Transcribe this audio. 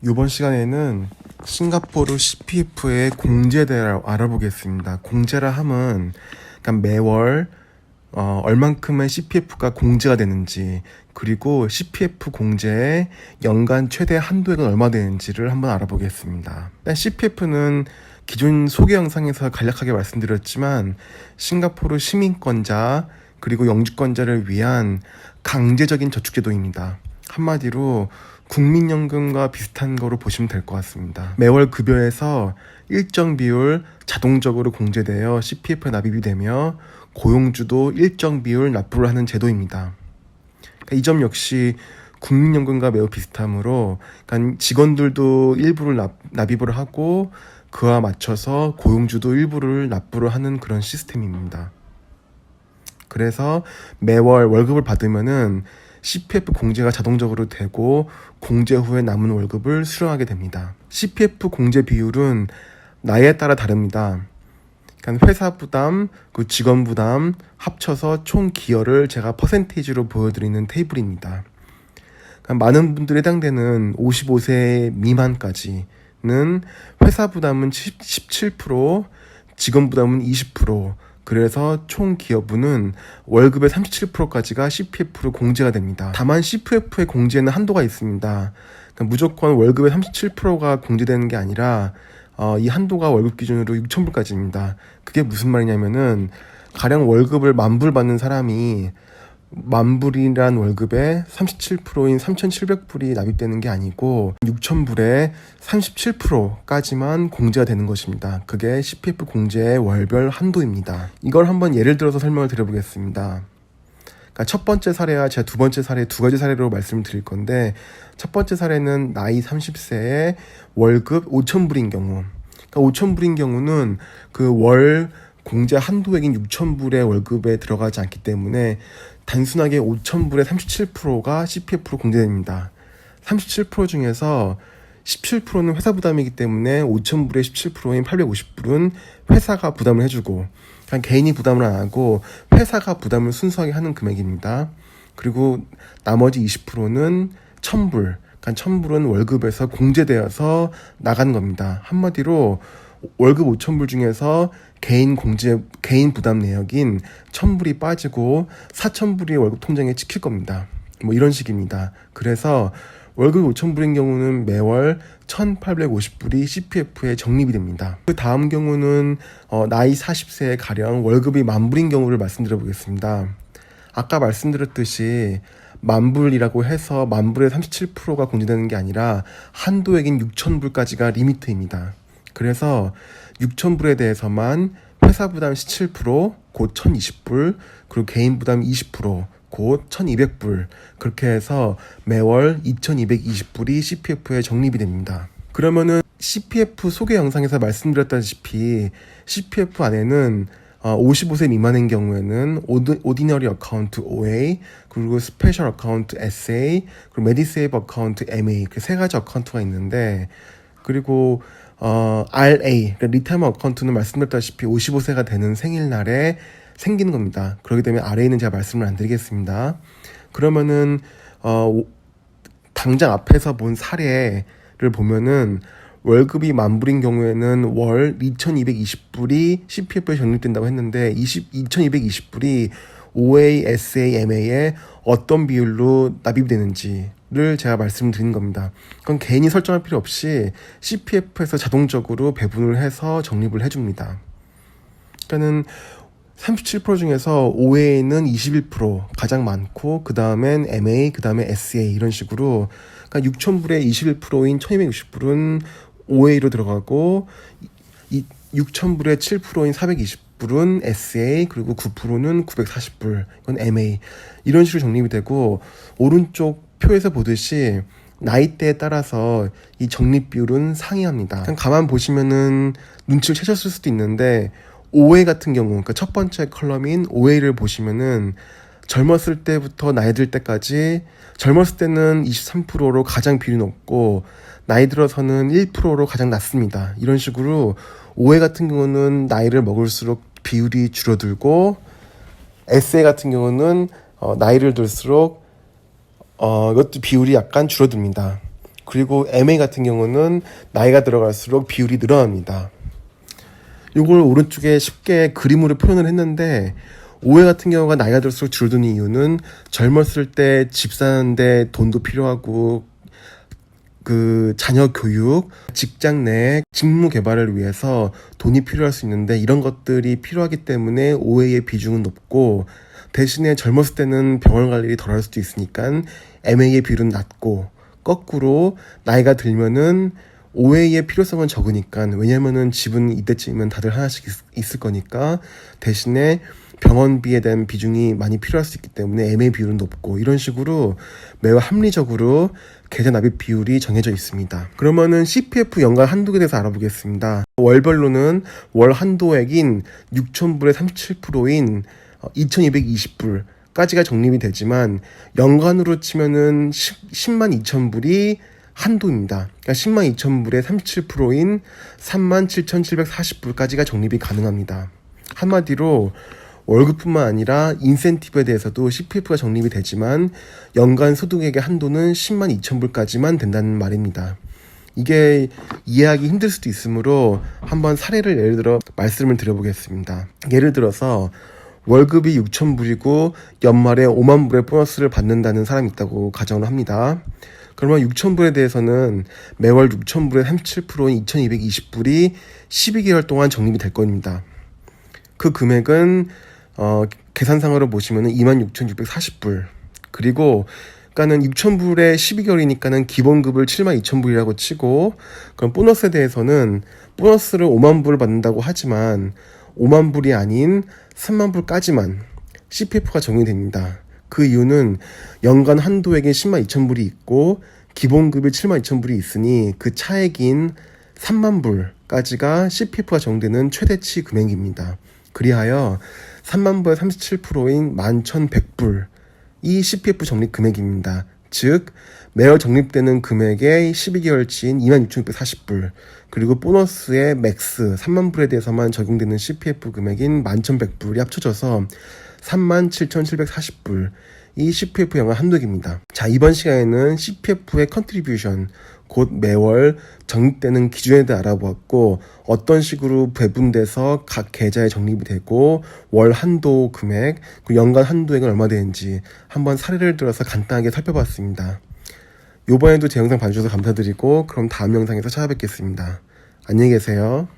이번 시간에는 싱가포르 CPF의 공제에 대해 알아보겠습니다. 공제라 함은 그러니까 매월 얼만큼의 CPF가 공제가 되는지, 그리고 CPF 공제의 연간 최대 한도액은 얼마 되는지를 한번 알아보겠습니다. 일단 CPF는 기존 소개 영상에서 간략하게 말씀드렸지만 싱가포르 시민권자 그리고 영주권자를 위한 강제적인 저축제도입니다. 한마디로 국민연금과 비슷한 거로 보시면 될 것 같습니다. 매월 급여에서 일정 비율 자동적으로 공제되어 CPF에 납입이 되며 고용주도 일정 비율 납부를 하는 제도입니다. 이 점 역시 국민연금과 매우 비슷하므로 직원들도 일부를 납입을 하고 그와 맞춰서 고용주도 일부를 납부를 하는 그런 시스템입니다. 그래서 매월 월급을 받으면은 CPF 공제가 자동적으로 되고 공제 후에 남은 월급을 수령하게 됩니다. CPF 공제 비율은 나이에 따라 다릅니다. 그러니까 회사 부담, 그 직원 부담 합쳐서 총 기여를 제가 퍼센테이지로 보여드리는 테이블입니다. 그러니까 많은 분들이 해당되는 55세 미만까지는 회사 부담은 17%, 직원 부담은 20%, 그래서 총 기여분은 월급의 37%까지가 CPF로 공제가 됩니다. 다만 CPF의 공제는 한도가 있습니다. 그러니까 무조건 월급의 37%가 공제되는 게 아니라 이 한도가 월급 기준으로 6,000불까지입니다. 그게 무슨 말이냐면은 가령 월급을 10,000불 받는 사람이 10,000불이란 월급의 37%인 3,700불이 납입되는 게 아니고 6,000불의 37%까지만 공제가 되는 것입니다. 그게 CPF 공제의 월별 한도입니다. 이걸 한번 예를 들어서 설명을 드려보겠습니다. 그러니까 첫 번째 사례와 제가 두 번째 사례 두 가지 사례로 말씀을 드릴 건데, 첫 번째 사례는 나이 30세에 월급 5,000불인 경우, 그러니까 5,000불인 경우는 그 월 공제 한도액인 6,000불의 월급에 들어가지 않기 때문에 단순하게 5,000불의 37%가 CPF로 공제됩니다. 37% 중에서 17%는 회사 부담이기 때문에 5,000불의 17%인 850불은 회사가 부담을 해주고, 그냥 개인이 부담을 안 하고 회사가 부담을 순수하게 하는 금액입니다. 그리고 나머지 20%는 1,000불, 그러니까 1,000불은 월급에서 공제되어서 나가는 겁니다. 한마디로 월급 5,000불 중에서 개인 부담 내역인 1,000불이 빠지고 4,000불이 월급 통장에 찍힐 겁니다. 뭐 이런 식입니다. 그래서 월급 5,000불인 경우는 매월 1,850불이 CPF에 적립이 됩니다. 그 다음 경우는 나이 40세에 가령 월급이 10,000불인 경우를 말씀드려 보겠습니다. 아까 말씀드렸듯이 10,000불이라고 해서 10,000불의 37%가 공제되는 게 아니라 한도액인 6,000불까지가 리미트입니다. 그래서 6,000불에 대해서만 회사 부담 17%, 곧 1,020불, 그리고 개인 부담 20%, 곧 1,200불, 그렇게 해서 매월 2,220불이 CPF에 적립이 됩니다. 그러면은 CPF 소개 영상에서 말씀드렸다시피 CPF 안에는 55세 미만인 경우에는 오디너리 어카운트 OA, 그리고 스페셜 어카운트 SA, 그리고 메디세이브 어카운트 MA, 그 세 가지 어카운트가 있는데, 그리고 RA, 그러니까 리타이먼 어카운트는 말씀드렸다시피 55세가 되는 생일날에 생기는 겁니다. 그렇기 때문에 RA는 제가 말씀을 안 드리겠습니다. 그러면은 당장 앞에서 본 사례를 보면은 월급이 10,000불인 경우에는 월 2,220불이 CPF에 적립된다고 했는데 2,220불이 OA, SA, MA에 어떤 비율로 납입이 되는지를 제가 말씀드린 겁니다. 그건 개인이 설정할 필요 없이 CPF에서 자동적으로 배분을 해서 적립을 해줍니다. 그러니까는 37% 중에서 OA는 21% 가장 많고, 그 다음엔 MA, 그 다음에 SA 이런 식으로, 그러니까 6,000불의 21%인 1,260불은 OA로 들어가고 6,000불의 7%인 420불은 SA, 그리고 9%는 940불, 이건 MA 이런 식으로 적립이 되고, 오른쪽 표에서 보듯이 나이대에 따라서 이 적립 비율은 상이합니다. 그냥 가만 보시면은 눈치를 채셨을 수도 있는데 OA 같은 경우, 그러니까 첫 번째 컬럼인 OA를 보시면은 젊었을 때부터 나이 들 때까지, 젊었을 때는 23%로 가장 비율이 높고 나이 들어서는 1%로 가장 낮습니다. 이런 식으로 OA 같은 경우는 나이를 먹을수록 비율이 줄어들고, SA 같은 경우는 나이를 들수록 이것도 비율이 약간 줄어듭니다. 그리고 MA 같은 경우는 나이가 들어갈수록 비율이 늘어납니다. 이걸 오른쪽에 쉽게 그림으로 표현을 했는데, OA 같은 경우가 나이가 들수록 줄어드는 이유는 젊었을 때 집 사는데 돈도 필요하고 그 자녀 교육, 직장 내 직무 개발을 위해서 돈이 필요할 수 있는데, 이런 것들이 필요하기 때문에 OA의 비중은 높고, 대신에 젊었을 때는 병원 갈 일이 덜할 수도 있으니까 MA의 비율은 낮고, 거꾸로 나이가 들면은 OA의 필요성은 적으니까, 왜냐면은 집은 이때쯤이면 다들 하나씩 있을 거니까 대신에 병원비에 대한 비중이 많이 필요할 수 있기 때문에 MA 비율은 높고, 이런 식으로 매우 합리적으로 계좌 납입 비율이 정해져 있습니다. 그러면은 CPF 연간 한도에 대해서 알아보겠습니다. 월별로는 월 한도액인 6,000불의 37%인 2,220불까지가 적립이 되지만, 연간으로 치면은 10만 2천 불이 한도입니다. 그러니까 10만 2천 불의 37%인 37,740불까지가 적립이 가능합니다. 한마디로 월급뿐만 아니라 인센티브에 대해서도 CPF가 적립이 되지만, 연간 소득액의 한도는 10만 2천 불까지만 된다는 말입니다. 이게 이해하기 힘들 수도 있으므로 한번 사례를 예를 들어 말씀을 드려보겠습니다. 예를 들어서 월급이 6천 불이고 연말에 5만 불의 보너스를 받는다는 사람이 있다고 가정을 합니다. 그러면 6천 불에 대해서는 매월 6천 불의 37%인 2,220불이 12개월 동안 적립이 될 겁니다. 그 금액은 계산상으로 보시면은 26,640불. 그리고 그러니까는 6,000불에 12개월이니까는 기본급을 72,000불이라고 치고, 그럼 보너스에 대해서는 보너스를 5만 불을 받는다고 하지만 5만 불이 아닌 3만 불까지만 CPF가 적용이 됩니다. 그 이유는 연간 한도액인 10만 2천 불이 있고 기본급이 7만 2천 불이 있으니, 그 차액인 3만 불까지가 CPF가 적용되는 최대치 금액입니다. 그리하여 3만 불의 37%인 11,100불, 이 CPF 적립 금액입니다. 즉 매월 적립되는 금액의 12개월치인 26,640불, 그리고 보너스의 맥스 3만 불에 대해서만 적용되는 CPF 금액인 11,100불이 합쳐져서 37,740불, 이 CPF 연간 한도액입니다. 자, 이번 시간에는 CPF의 컨트리뷰션, 곧 매월 적립되는 기준에 대해 알아보았고, 어떤 식으로 배분돼서 각 계좌에 적립이 되고 월 한도 금액, 그리고 연간 한도액은 얼마 되는지 한번 사례를 들어서 간단하게 살펴봤습니다. 이번에도 제 영상 봐주셔서 감사드리고, 그럼 다음 영상에서 찾아뵙겠습니다. 안녕히 계세요.